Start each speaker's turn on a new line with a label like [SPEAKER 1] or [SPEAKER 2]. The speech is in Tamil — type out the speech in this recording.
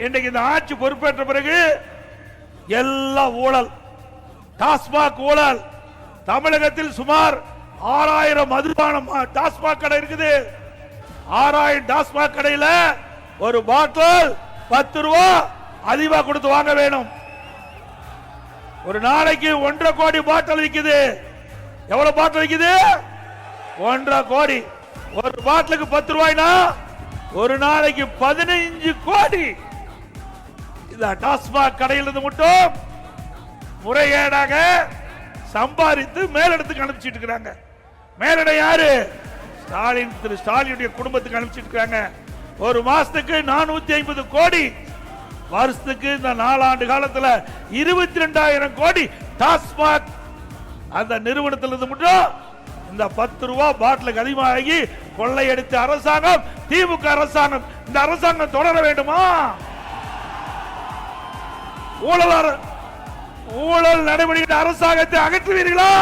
[SPEAKER 1] இன்றைக்கு இந்த ஆட்சி பொறுப்பேற்ற பிறகு எல்லாம் ஊழல், டாஸ்மாக் ஊழல். தமிழகத்தில் சுமார் 6000 மதுபானம் டாஸ்மாக் கடை இருக்குது. 6000 டாஸ்மாக் கடையில ஒரு பாட்டில் 10 ரூபா அதிகமா கொடுத்து வாங்க வேணும். ஒரு நாளைக்கு 1.5 கோடி பாட்டில் விற்குது. எவ்வளவு பாட்டில் விற்குது? 1.5 கோடி. ஒரு பாட்டிலுக்கு 10 ரூபாய்னா ஒரு நாளைக்கு 15 கோடி. இந்த டாஸ்மாக் கடையிலிருந்து மட்டும் முறைகேடாக சம்பாதித்து மேலிடத்துக்கு அனுப்பிச்சிட்டு இருக்கிறாங்க. மேலிடம் யாரு? ஸ்டாலின், திரு ஸ்டாலினுடைய குடும்பத்துக்கு அனுப்பிச்சிட்டு இருக்காங்க. ஒரு மாசத்துக்கு 450 கோடி, வருஷத்துக்கு இந்த 4 ஆண்டு காலத்தில் 22,000 கோடி டாஸ்மாக் அந்த நிறுவனத்திலிருந்து மட்டும் இந்த 10 ரூபா பாட்டிலுக்கு அதிகமாகி கொள்ளையடித்த அரசாங்கம் திமுக அரசாங்கம். இந்த அரசாங்கம் தொடர வேண்டுமா? ஊழல் நடவடிக்கை அரசாங்கத்தை அகற்றுவீர்களா?